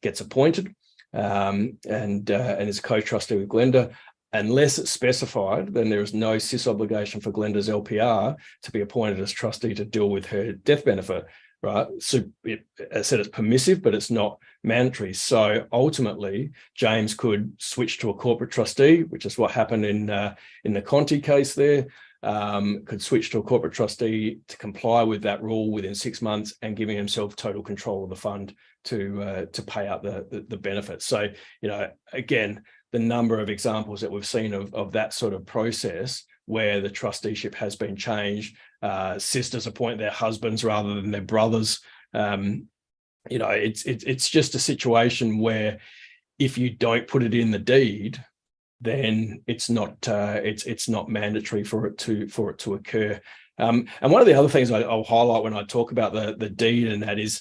gets appointed and is co-trustee with Glenda. Unless it's specified, then there is no SIS obligation for Glenda's LPR to be appointed as trustee to deal with her death benefit, right? So as I said, it's permissive, but it's not mandatory. So ultimately, James could switch to a corporate trustee, which is what happened in the Conti case there. Could switch to a corporate trustee to comply with that rule within 6 months and giving himself total control of the fund to pay out the benefits. So, again, the number of examples that we've seen of that sort of process where the trusteeship has been changed, sisters appoint their husbands rather than their brothers. It's just a situation where if you don't put it in the deed, then it's not mandatory for it to occur. And one of the other things I'll highlight when I talk about the deed, and that is,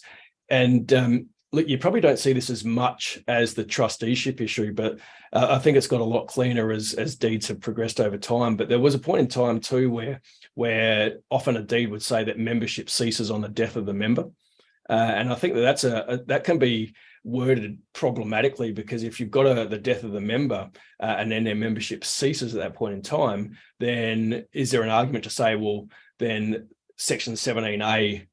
look, you probably don't see this as much as the trusteeship issue, but I think it's got a lot cleaner as deeds have progressed over time. But there was a point in time too where often a deed would say that membership ceases on the death of the member, and I think that can be worded problematically, because if you've got the death of the member and then their membership ceases at that point in time, then is there an argument to say, well, then Section 17A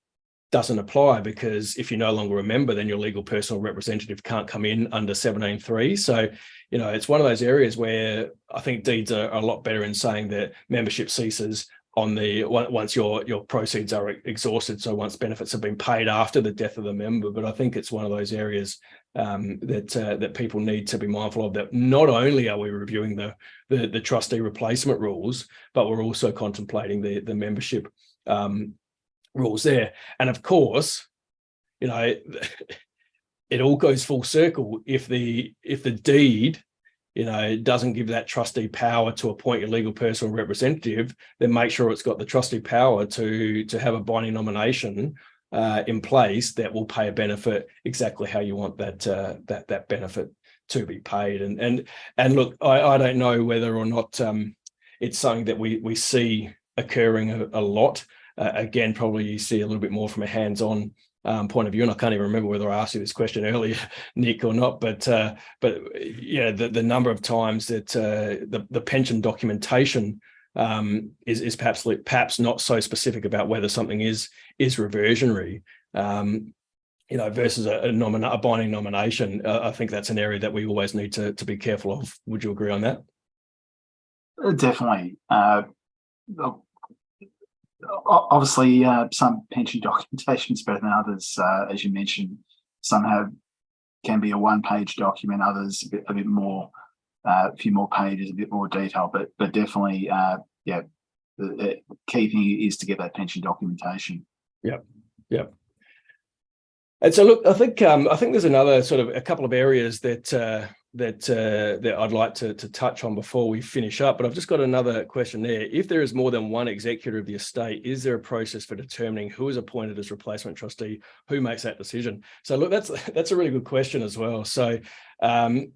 doesn't apply, because if you're no longer a member, then your legal personal representative can't come in under 17.3. So, it's one of those areas where I think deeds are a lot better in saying that membership ceases once your proceeds are exhausted. So once benefits have been paid after the death of the member. But I think it's one of those areas that people need to be mindful of, that not only are we reviewing the trustee replacement rules, but we're also contemplating the membership rules there. And of course, it all goes full circle. If the deed, doesn't give that trustee power to appoint your legal personal representative, then make sure it's got the trustee power to have a binding nomination in place that will pay a benefit exactly how you want that benefit to be paid. And look, I don't know whether or not it's something that we see occurring a lot. Again, probably you see a little bit more from a hands-on point of view, and I can't even remember whether I asked you this question earlier, Nick, or not. But the number of times that the pension documentation is perhaps not so specific about whether something is reversionary, versus a binding nomination. I think that's an area that we always need to be careful of. Would you agree on that? Definitely. Obviously, some pension documentation is better than others, as you mentioned. Some can be a one-page document, others a bit more, a few more pages, a bit more detail. But definitely, the key thing is to get that pension documentation. Yep. And so, look, I think there's another sort of a couple of areas that I'd like to touch on before we finish up. But I've just got another question there. If there is more than one executor of the estate, is there a process for determining who is appointed as replacement trustee? Who makes that decision? So, look, that's a really good question as well. So,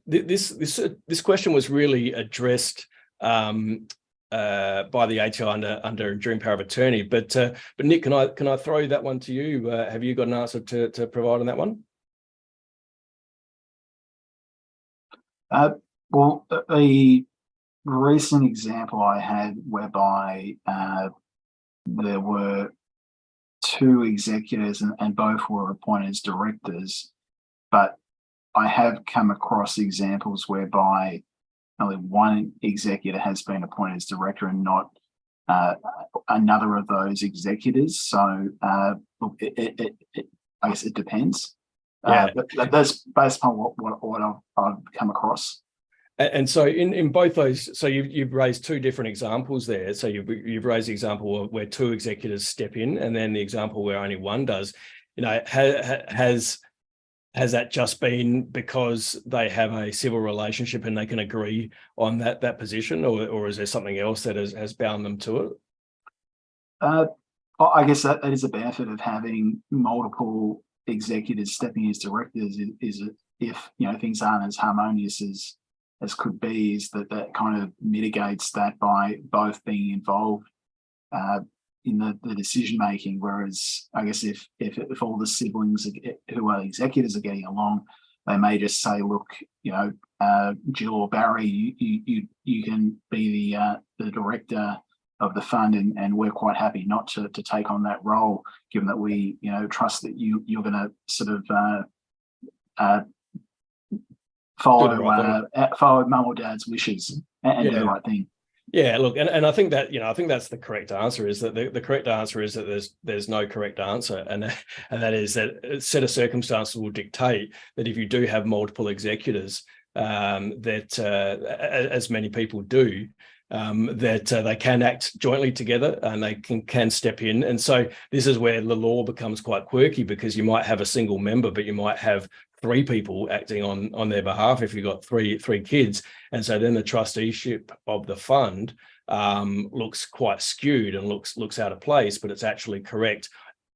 this question was really addressed by the ATO under enduring power of attorney. But Nick, can I throw that one to you? Have you got an answer to provide on that one? Well, a recent example I had whereby there were two executors and both were appointed as directors, but I have come across examples whereby only one executor has been appointed as director and not another of those executors. So look, I guess it depends. Yeah. But that's based on what I've come across. And so in both those, so you've raised two different examples there. So you've raised the example where two executors step in, and then the example where only one does. Has that just been because they have a civil relationship and they can agree on that position, or is there something else that has bound them to it? I guess that is a benefit of having multiple executors stepping as directors. Is if things aren't as harmonious as could be, is that kind of mitigates that by both being involved in the decision making. Whereas I guess if all the siblings who are executors are getting along, they may just say, look, Jill or Barry, you can be the director of the fund, and we're quite happy not to take on that role, given that we trust that you're going to sort of follow mum or dad's wishes and do the right thing. Yeah, look, and I think that I think that's the correct answer. Is that the correct answer is that there's no correct answer, and that is that a set of circumstances will dictate that if you do have multiple executors, that as many people do, that they can act jointly together and they can step in. And so this is where the law becomes quite quirky, because you might have a single member, but you might have three people acting on their behalf if you've got three kids. And so then the trusteeship of the fund looks quite skewed and looks out of place, but it's actually correct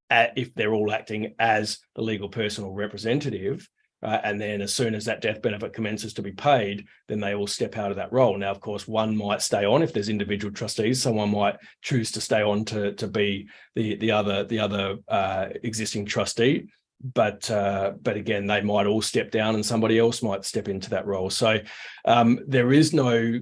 if they're all acting as the legal personal representative. And then as soon as that death benefit commences to be paid, then they will step out of that role. Now, of course, one might stay on if there's individual trustees. Someone might choose to stay on to be the other existing trustee. But again, they might all step down and somebody else might step into that role. So there is no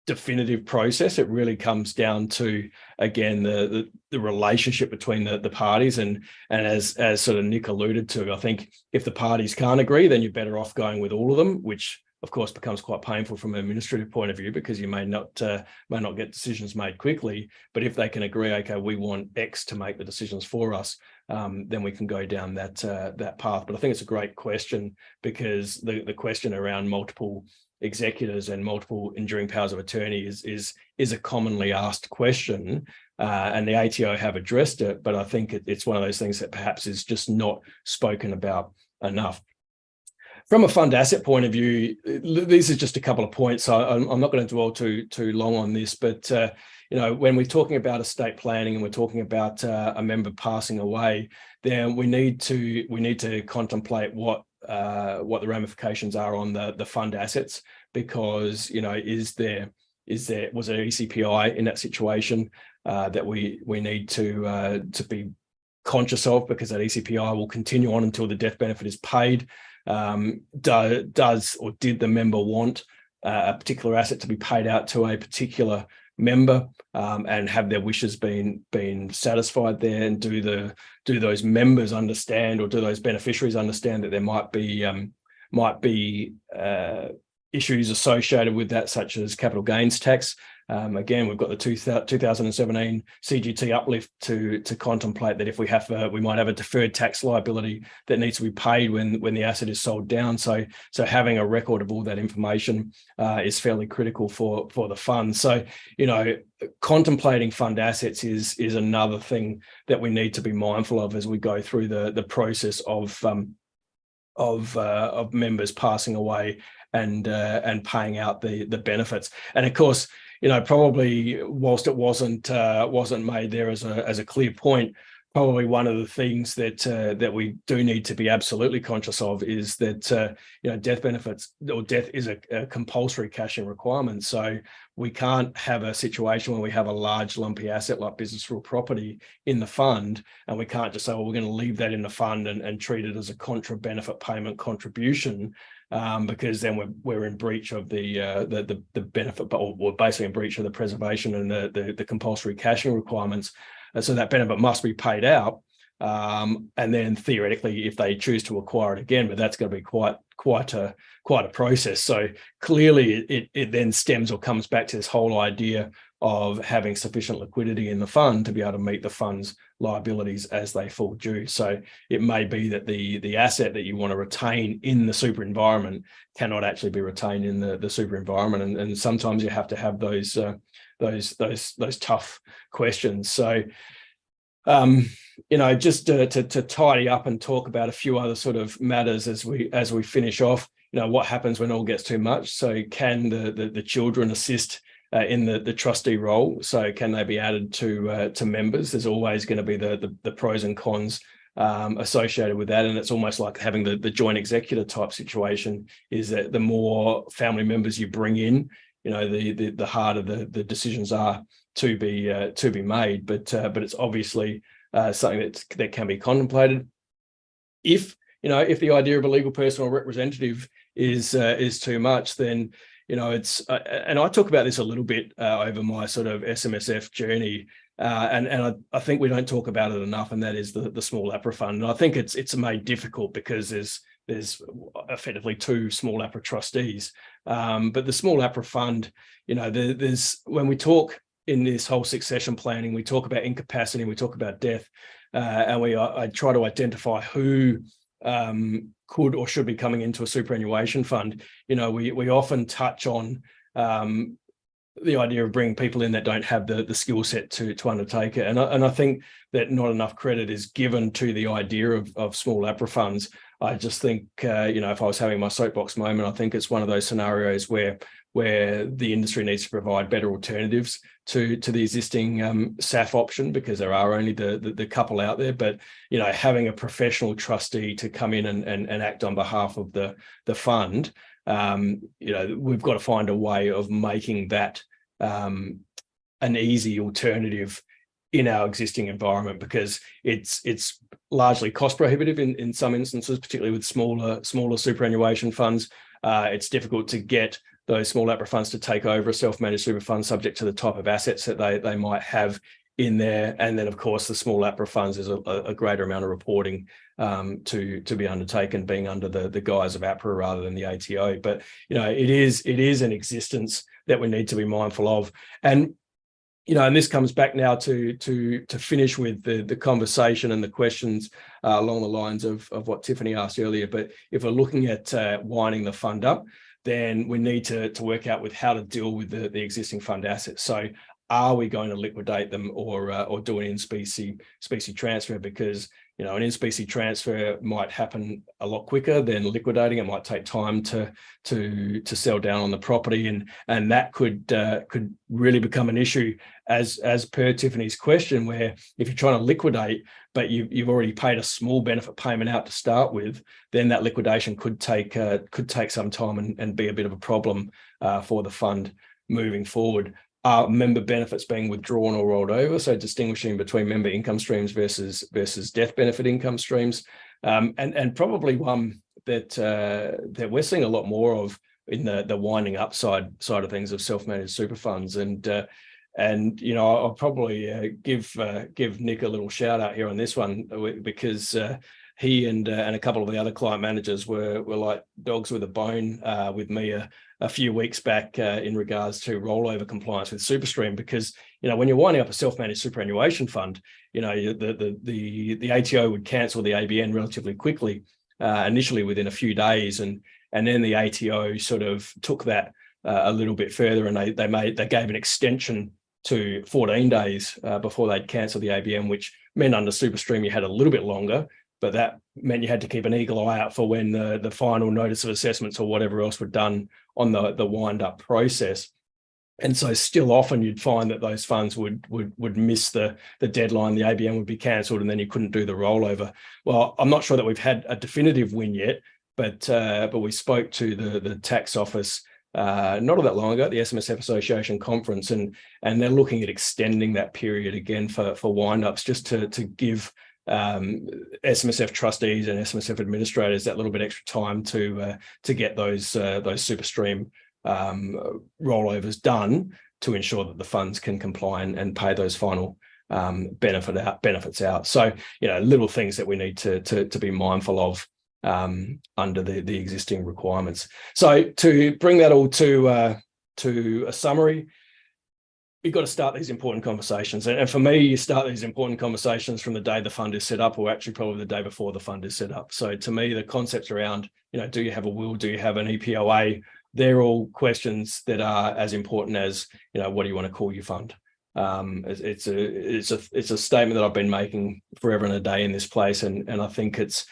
definitive process. It really comes down to, again, the relationship between the parties, and as sort of Nick alluded to, I think if the parties can't agree, then you're better off going with all of them, which of course becomes quite painful from an administrative point of view, because you may not get decisions made quickly. But if they can agree, okay, we want X to make the decisions for us, then we can go down that path. But I think it's a great question, because the question around multiple executors and multiple enduring powers of attorney is a commonly asked question, and the ATO have addressed it, but I think it's one of those things that perhaps is just not spoken about enough. From a fund asset point of view, these are just a couple of points. So I'm not going to dwell too long on this, but when we're talking about estate planning and we're talking about a member passing away, then we need to contemplate what the ramifications are on the fund assets, because was there ECPI in that situation that we need to be conscious of, because that ECPI will continue on until the death benefit is paid. Does or did the member want a particular asset to be paid out to a particular member, and have their wishes been satisfied there? And do those members understand, or do those beneficiaries understand that there might be issues associated with that, such as capital gains tax? Again, we've got the 2017 CGT uplift to contemplate that if we might have a deferred tax liability that needs to be paid when the asset is sold down. So having a record of all that information is fairly critical for the fund. So contemplating fund assets is another thing that we need to be mindful of as we go through the process of members passing away and paying out the benefits. And of course, probably whilst it wasn't made there as a clear point, probably one of the things that we do need to be absolutely conscious of is that death benefits, or death, is a compulsory cashing requirement. So we can't have a situation where we have a large lumpy asset like business real property in the fund, and we can't just say, well, we're going to leave that in the fund and treat it as a contra benefit payment contribution, because then we're in breach of the benefit, or we're basically in breach of the preservation and the compulsory cashing requirements. And so that benefit must be paid out. and then theoretically, if they choose to acquire it again, but that's going to be quite a process. So clearly, it then stems or comes back to this whole idea of having sufficient liquidity in the fund to be able to meet the fund's liabilities as they fall due. So it may be that the asset that you want to retain in the super environment cannot actually be retained in the super environment, and sometimes you have to have those tough questions. So just to tidy up and talk about a few other sort of matters as we finish off. What happens when all gets too much? So can the children assist in the trustee role? So can they be added to members? There's always going to be the pros and cons associated with that, and it's almost like having the joint executor type situation. Is that the more family members you bring in, the harder the decisions are to be made. But it's obviously something that can be contemplated. If the idea of a legal person or representative is too much, then it's and I talk about this a little bit over my sort of SMSF journey, and I think we don't talk about it enough, and that is the small APRA fund. And I think it's made difficult because there's effectively two small APRA trustees, but the small APRA fund, there's when we talk in this whole succession planning, we talk about incapacity, we talk about death, and I try to identify who could or should be coming into a superannuation fund. We often touch on the idea of bringing people in that don't have the skill set to undertake it, and I think that not enough credit is given to the idea of small APRA funds. I just think if I was having my soapbox moment, I think it's one of those scenarios where the industry needs to provide better alternatives to the existing SAF option, because there are only the couple out there. But having a professional trustee to come in and act on behalf of the fund, we've got to find a way of making that an easy alternative in our existing environment, because it's largely cost prohibitive in some instances, particularly with smaller superannuation funds. It's difficult to get those small APRA funds to take over a self-managed super fund, subject to the type of assets that they might have in there. And then, of course, the small APRA funds is a greater amount of reporting to be undertaken, being under the guise of APRA rather than the ATO. But it is an existence that we need to be mindful of. And and this comes back now to finish with the conversation and the questions along the lines of what Tiffany asked earlier. But if we're looking at winding the fund up, then we need to work out with how to deal with the existing fund assets. So are we going to liquidate them or do an in-specie transfer? Because an in-specie transfer might happen a lot quicker than liquidating. It might take time to sell down on the property, and that could really become an issue, as per Tiffany's question, where if you're trying to liquidate but you've already paid a small benefit payment out to start with, then that liquidation could take some time and be a bit of a problem for the fund moving forward. Member benefits being withdrawn or rolled over, so distinguishing between member income streams versus death benefit income streams, and probably one that we're seeing a lot more of in the winding up side of things of self-managed super funds. And I'll probably give Nick a little shout out here on this one, because he and a couple of the other client managers were like dogs with a bone with me a few weeks back in regards to rollover compliance with SuperStream, because when you're winding up a self-managed superannuation fund, the ATO would cancel the ABN relatively quickly, initially within a few days, and then the ATO sort of took that a little bit further, and they gave an extension to 14 days before they'd cancel the ABN, which meant under SuperStream you had a little bit longer. But that meant you had to keep an eagle eye out for when the final notice of assessments or whatever else were done on the wind-up process. And so still often you'd find that those funds would miss the deadline, the ABN would be cancelled, and then you couldn't do the rollover. Well, I'm not sure that we've had a definitive win yet, but we spoke to the tax office not all that long ago at the SMSF Association conference, and they're looking at extending that period again for wind-ups, just to give SMSF trustees and SMSF administrators that little bit extra time to get those SuperStream rollovers done, to ensure that the funds can comply and pay those final benefits out. So, little things that we need to be mindful of under the existing requirements. So to bring that all to a summary, you've got to start these important conversations. And for me, you start these important conversations from the day the fund is set up, or actually probably the day before the fund is set up. So to me, the concepts around, do you have a will? Do you have an EPOA? They're all questions that are as important as, what do you want to call your fund? It's a statement that I've been making forever and a day in this place. And I think it's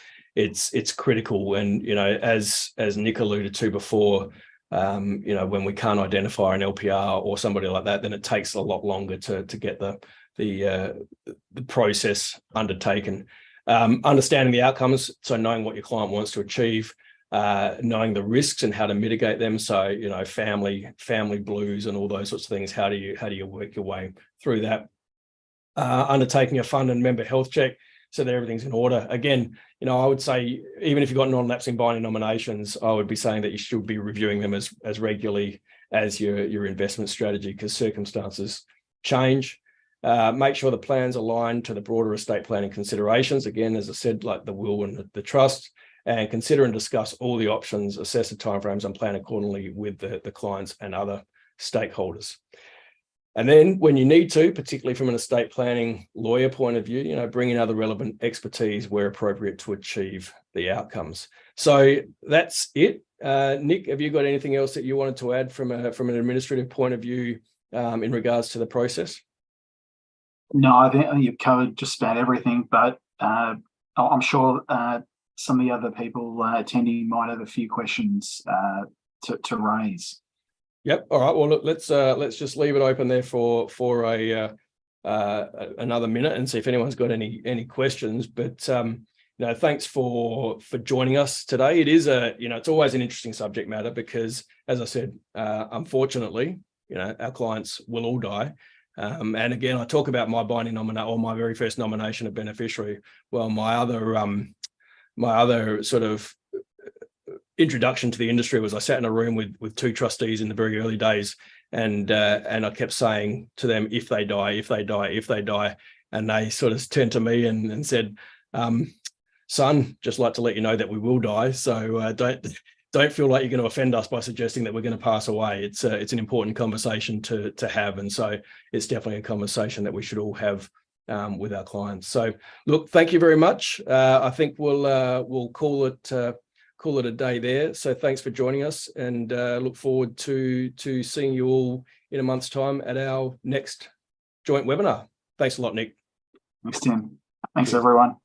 critical. And, as Nick alluded to before, when we can't identify an LPR or somebody like that, then it takes a lot longer to get the process undertaken. Understanding the outcomes, so knowing what your client wants to achieve, knowing the risks and how to mitigate them. So, family blues and all those sorts of things. How do you work your way through that? Undertaking a fund and member health check, so that everything's in order. Again, I would say, even if you've got non-lapsing binding nominations, I would be saying that you should be reviewing them as regularly as your investment strategy, because circumstances change. Make sure the plan's aligned to the broader estate planning considerations. Again, as I said, like the will and the trust, and consider and discuss all the options, assess the timeframes, and plan accordingly with the clients and other stakeholders. And then when you need to, particularly from an estate planning lawyer point of view, bring in other relevant expertise where appropriate to achieve the outcomes. So that's it. Nick, have you got anything else that you wanted to add from an administrative point of view in regards to the process? No, I think you've covered just about everything, but I'm sure some of the other people attending might have a few questions to raise. Yep. All right. Well, look, let's just leave it open there for another minute and see if anyone's got any questions. But thanks for joining us today. It is it's always an interesting subject matter because, as I said, unfortunately, our clients will all die. And again, I talk about my binding nomination or my very first nomination of beneficiary. Well, my other sort of introduction to the industry was I sat in a room with two trustees in the very early days, and I kept saying to them, if they die, and they sort of turned to me and said, son, just like to let you know that we will die, so don't feel like you're going to offend us by suggesting that we're going to pass away. It's an important conversation to have, and so it's definitely a conversation that we should all have with our clients. So look, thank you very much. I think we'll call it a day there. So thanks for joining us, and look forward to seeing you all in a month's time at our next joint webinar. Thanks a lot, Nick. Thanks, Tim. Thanks, everyone.